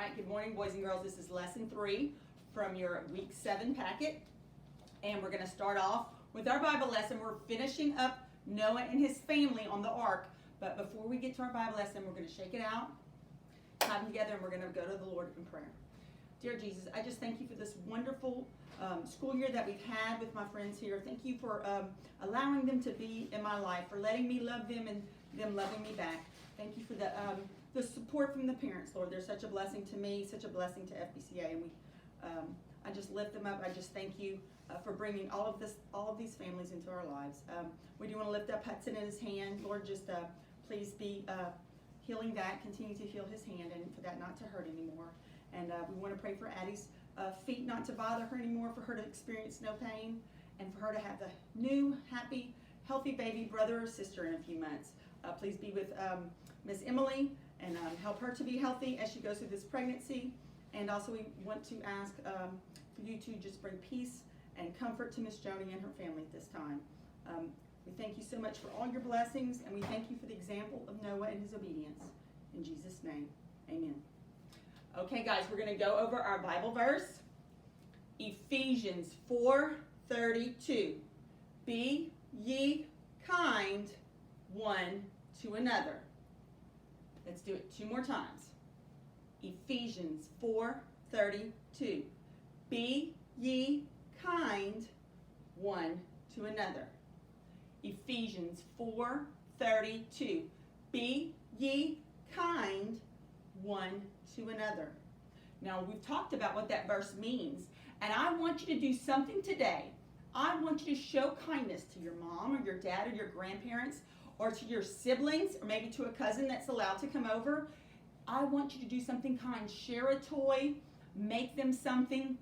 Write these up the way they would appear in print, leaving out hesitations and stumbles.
right, good morning, boys and girls. This is lesson 3 from your week 7 packet. And we're going to start off with our Bible lesson. We're finishing up Noah and his family on the ark. But before we get to our Bible lesson, we're going to shake it out, time together, and we're going to go to the Lord in prayer. Dear Jesus, I just thank you for this wonderful school year that we've had with my friends here. Thank you for allowing them to be in my life, for letting me love them and them loving me back. Thank you for the support from the parents, Lord. They're such a blessing to me, such a blessing to FBCA, and I just lift them up. I just thank you for bringing all of these families into our lives. We do want to lift up Hudson in his hand, Lord. Just please be healing that, continue to heal his hand, and for that not to hurt anymore. And we want to pray for Addie's feet not to bother her anymore, for her to experience no pain, and for her to have the new, happy, healthy baby brother or sister in a few months. Please be with Miss Emily and help her to be healthy as she goes through this pregnancy. And also we want to ask for you to just bring peace and comfort to Miss Joni and her family at this time. We thank you so much for all your blessings, and we thank you for the example of Noah and his obedience. In Jesus' name, amen. Okay, guys, we're going to go over our Bible verse, Ephesians 4:32. Be ye kind one to another. Let's do it 2 more times. Ephesians 4:32. Be ye kind one to another. Ephesians 4:32. Be ye kind one to another. Now, we've talked about what that verse means, and I want you to do something today. I want you to show kindness to your mom or your dad or your grandparents or to your siblings or maybe to a cousin that's allowed to come over. I want you to do something kind. Share a toy, make them something,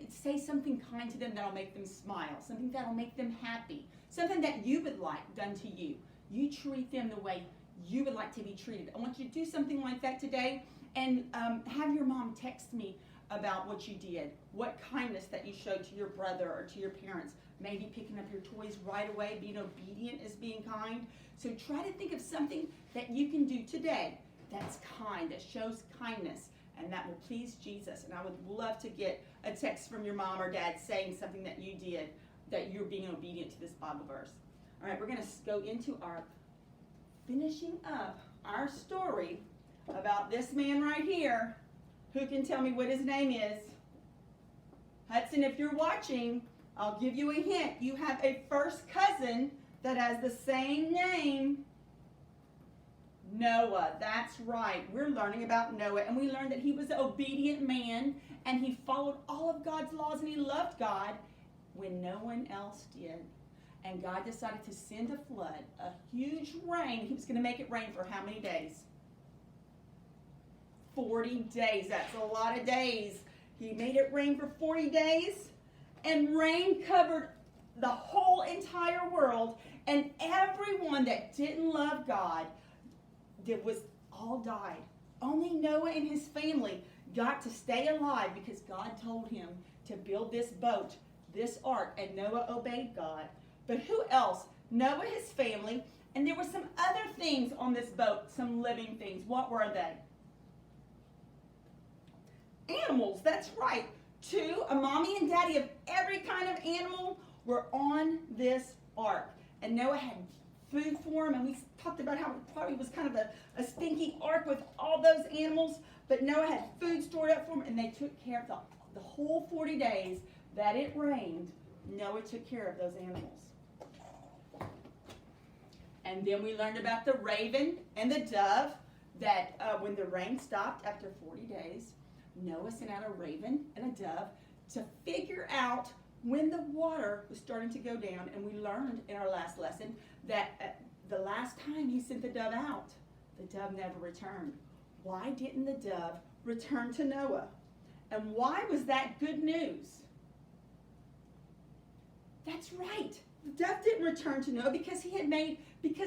say something kind to them that'll make them smile, something that'll make them happy, something that you would like done to you. You treat them the way you would like to be treated. I want you to do something like that today, and have your mom text me about what you did, what kindness that you showed to your brother or to your parents. Maybe picking up your toys right away, being obedient is being kind. So try to think of something that you can do today that's kind, that shows kindness, and that will please Jesus. And I would love to get a text from your mom or dad saying something that you did, that you're being obedient to this Bible verse. All right, we're going to go into our finishing up our story about this man right here. Who can tell me what his name is? Hudson, if you're watching, I'll give you a hint. You have a first cousin that has the same name. Noah. That's right. We're learning about Noah, and we learned that he was an obedient man, and he followed all of God's laws, and he loved God when no one else did. And God decided to send a flood, a huge rain. He was going to make it rain for how many days? 40 days. That's a lot of days. He made it rain for 40 days, and rain covered the whole entire world, and everyone that didn't love God all died. Only Noah and his family got to stay alive because God told him to build this boat, this ark, and Noah obeyed God. But who else? Noah, his family, and there were some other things on this boat, some living things. What were they? Animals, that's right. A mommy and daddy of every kind of animal were on this ark. And Noah had food for them, and we talked about how it probably was kind of a stinky ark with all those animals, but Noah had food stored up for them, and they took care of the whole 40 days that it rained. Noah took care of those animals. And then we learned about the raven and the dove, that when the rain stopped after 40 days, Noah sent out a raven and a dove to figure out when the water was starting to go down. And we learned in our last lesson that the last time he sent the dove out, the dove never returned. Why didn't the dove return to Noah? And why was that good news? That's right. The dove didn't return to Noah because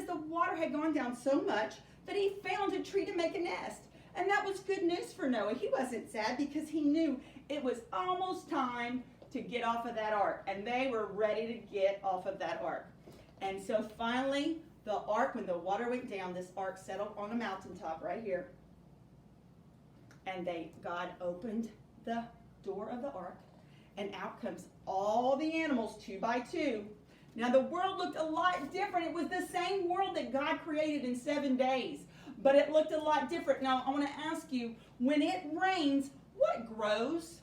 the water had gone down so much that he found a tree to make a nest. And that was good news for Noah. He wasn't sad because he knew it was almost time to get off of that ark. And they were ready to get off of that ark. And so finally, the ark, when the water went down, this ark settled on a mountaintop right here. And God opened the door of the ark, and out comes all the animals 2 by 2. Now the world looked a lot different. It was the same world that God created in 7 days, but it looked a lot different. Now I want to ask you, when it rains, what grows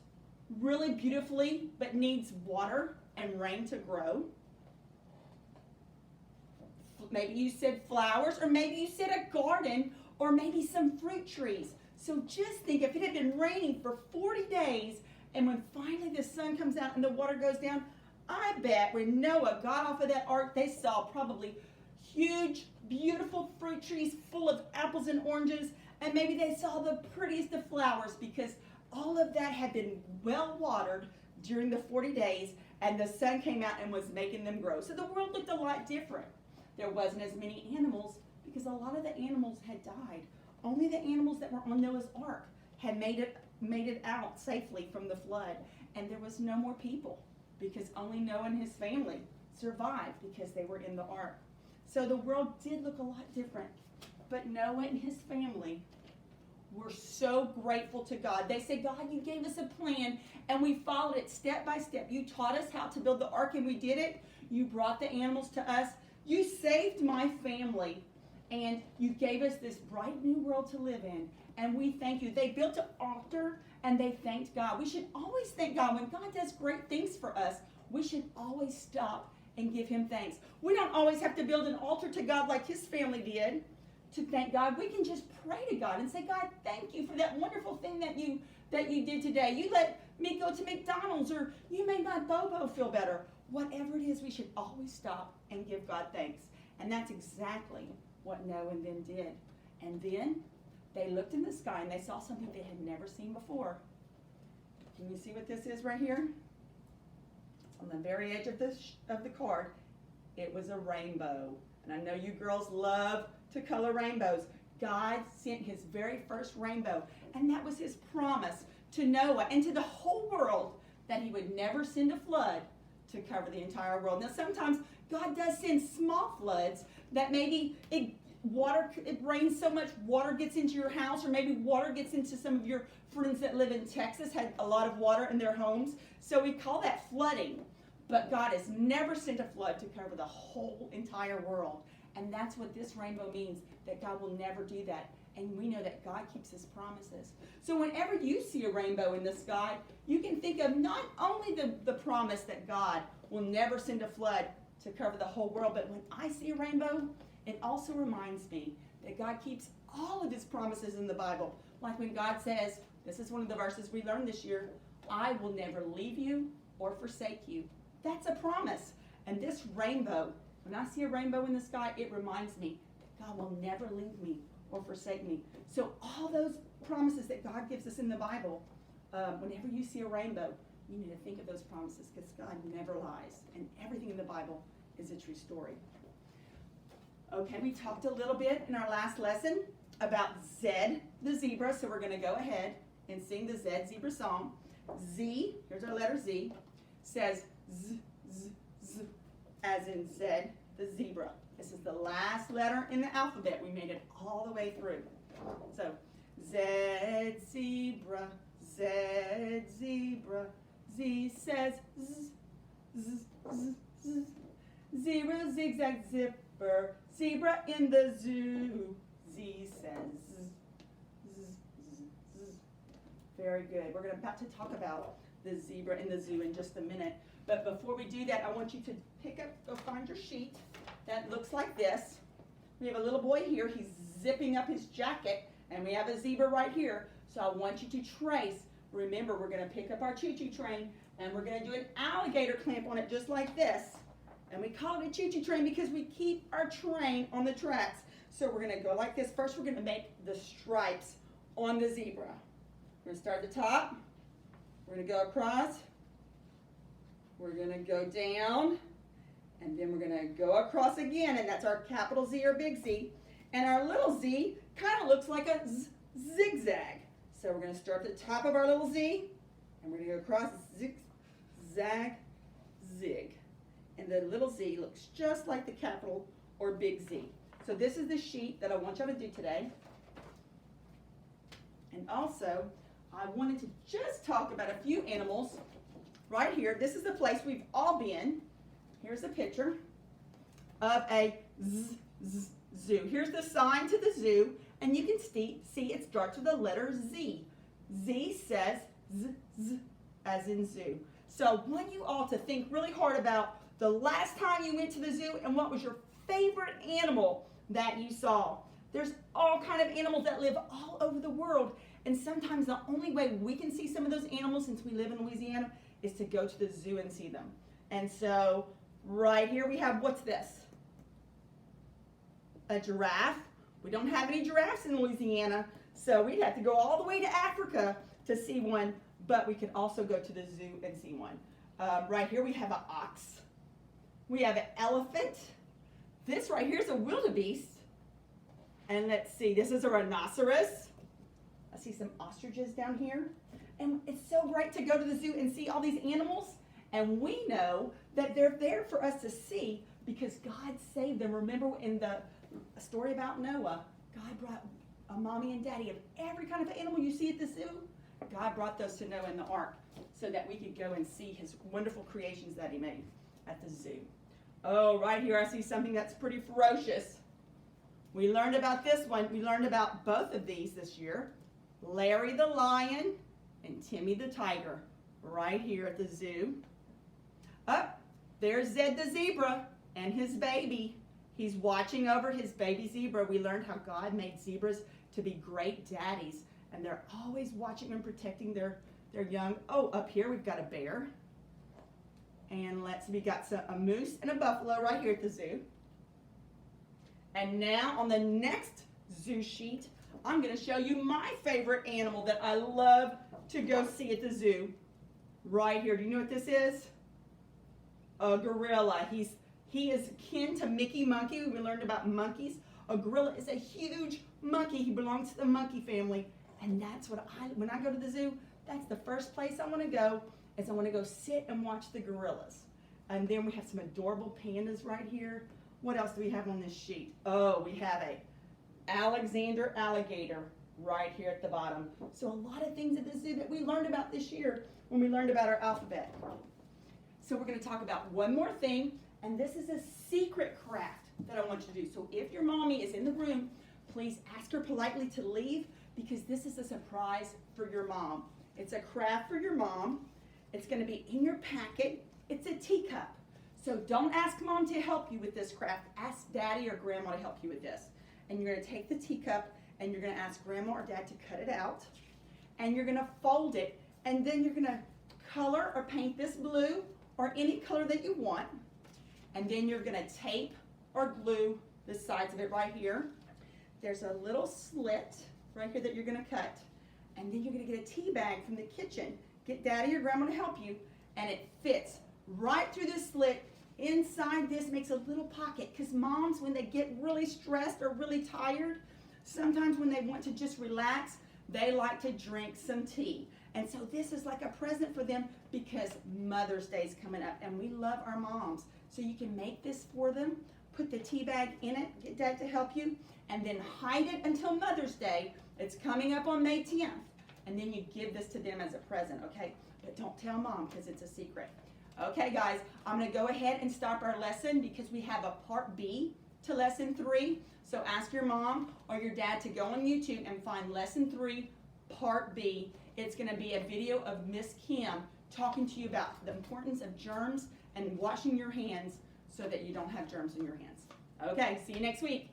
really beautifully but needs water and rain to grow? Maybe you said flowers, or maybe you said a garden, or maybe some fruit trees. So just think, if it had been raining for 40 days, and when finally the sun comes out and the water goes down, I bet when Noah got off of that ark, they saw probably huge, beautiful fruit trees full of apples and oranges, and maybe they saw the prettiest of flowers, because all of that had been well watered during the 40 days, and the sun came out and was making them grow. So the world looked a lot different. There wasn't as many animals because a lot of the animals had died. Only the animals that were on Noah's ark had made it out safely from the flood, and there was no more people because only Noah and his family survived because they were in the ark. So the world did look a lot different, but Noah and his family were so grateful to God. They said, God, you gave us a plan, and we followed it step by step. You taught us how to build the ark, and we did it. You brought the animals to us. You saved my family, and you gave us this bright new world to live in, and we thank you. They built an altar, and they thanked God. We should always thank God. When God does great things for us, we should always stop and give him thanks. We don't always have to build an altar to God like his family did to thank God. We can just pray to God and say, God, thank you for that wonderful thing that you did today. You let me go to McDonald's, or you made my Bobo feel better. Whatever it is, we should always stop and give God thanks. And that's exactly what Noah and them did. And then they looked in the sky and they saw something they had never seen before. Can you see what this is right here? On the very edge of the card, it was a rainbow. And I know you girls love to color rainbows. God sent his very first rainbow, and that was his promise to Noah and to the whole world that he would never send a flood to cover the entire world. Now sometimes God does send small floods that maybe it rains so much water gets into your house, or maybe water gets into some of your friends that live in Texas, had a lot of water in their homes. So we call that flooding. But God has never sent a flood to cover the whole entire world. And that's what this rainbow means, that God will never do that. And we know that God keeps his promises. So whenever you see a rainbow in the sky, you can think of not only the promise that God will never send a flood to cover the whole world, but when I see a rainbow, it also reminds me that God keeps all of his promises in the Bible. Like when God says, this is one of the verses we learned this year, I will never leave you or forsake you. That's a promise. And this rainbow, when I see a rainbow in the sky, it reminds me that God will never leave me or forsake me. So all those promises that God gives us in the Bible, whenever you see a rainbow, you need to think of those promises, because God never lies, and everything in the Bible is a true story. Okay, we talked a little bit in our last lesson about Zed, the zebra, so we're going to go ahead and sing the Zed zebra song. Z, here's our letter Z, says Z, Z, Z, as in Zed, the zebra. This is the last letter in the alphabet. We made it all the way through. So, Zed zebra, Zed zebra, Z says Z, Z, Z, Z. Zebra zigzag zipper, zebra in the zoo. Z says Z, Z, Z, Z. Very good. We're about to talk about the zebra in the zoo in just a minute. But before we do that, I want you to go find your sheet that looks like this. We have a little boy here. He's zipping up his jacket, and we have a zebra right here. So I want you to trace. Remember, we're going to pick up our choo-choo train, and we're going to do an alligator clamp on it just like this. And we call it a choo-choo train because we keep our train on the tracks. So we're going to go like this. First, we're going to make the stripes on the zebra. We're going to start at the top. We're going to go across. We're going to go down. And then we're going to go across again. And that's our capital Z or big Z. And our little z kind of looks like a zigzag. So we're going to start at the top of our little z. And we're going to go across, zigzag, zig. And the little z looks just like the capital or big Z. So this is the sheet that I want y'all to do today. And also, I wanted to just talk about a few animals right here. This is the place we've all been. Here's a picture of a zoo. Here's the sign to the zoo, and you can see it starts with the letter Z. Z says z as in zoo. So I want you all to think really hard about the last time you went to the zoo and what was your favorite animal that you saw. There's all kind of animals that live all over the world, and sometimes the only way we can see some of those animals, since we live in Louisiana, is to go to the zoo and see them. And so right here we have, what's this? A giraffe. We don't have any giraffes in Louisiana, so we'd have to go all the way to Africa to see one, but we can also go to the zoo and see one. Right here we have an ox. We have an elephant. This right here is a wildebeest. And let's see, this is a rhinoceros. I see some ostriches down here. And it's so great to go to the zoo and see all these animals. And we know that they're there for us to see because God saved them. Remember in the story about Noah, God brought a mommy and daddy of every kind of animal you see at the zoo. God brought those to Noah in the ark so that we could go and see his wonderful creations that he made at the zoo. Oh, right here I see something that's pretty ferocious. We learned about this one. We learned about both of these this year. Larry the lion and Timmy the tiger, right here at the zoo. Up there's Zed the zebra and his baby. He's watching over his baby zebra. We learned how God made zebras to be great daddies, and they're always watching and protecting their young. Oh, up here we've got a bear. And we got a moose and a buffalo right here at the zoo. And now on the next zoo sheet, I'm going to show you my favorite animal that I love to go see at the zoo. Right here. Do you know what this is? A gorilla. He is kin to Mickey Monkey. We learned about monkeys. A gorilla is a huge monkey. He belongs to the monkey family. And that's what when I go to the zoo, that's the first place I want to go, is I want to go sit and watch the gorillas. And then we have some adorable pandas right here. What else do we have on this sheet? Oh, we have a Alexander alligator right here at the bottom. So a lot of things at the zoo that we learned about this year when we learned about our alphabet. So we're going to talk about one more thing, and this is a secret craft that I want you to do. So if your mommy is in the room, please ask her politely to leave, because this is a surprise for your mom. It's a craft for your mom. It's going to be in your packet. It's a teacup. So don't ask mom to help you with this craft. Ask daddy or grandma to help you with this. And you're going to take the teacup and you're going to ask grandma or dad to cut it out. And you're going to fold it. And then you're going to color or paint this blue or any color that you want. And then you're going to tape or glue the sides of it right here. There's a little slit right here that you're going to cut. And then you're going to get a tea bag from the kitchen. Get daddy or grandma to help you. And it fits right through this slit. Inside this makes a little pocket, because moms, when they get really stressed or really tired, sometimes when they want to just relax, they like to drink some tea. And so this is like a present for them, because Mother's Day is coming up and we love our moms. So you can make this for them, put the tea bag in it, get dad to help you, and then hide it until Mother's Day. It's coming up on May 10th. And then you give this to them as a present, okay? But don't tell mom, because it's a secret. Okay, guys, I'm going to go ahead and stop our lesson, because we have a part B to lesson 3. So ask your mom or your dad to go on YouTube and find lesson 3, part B. It's going to be a video of Miss Kim talking to you about the importance of germs and washing your hands so that you don't have germs in your hands. Okay, see you next week.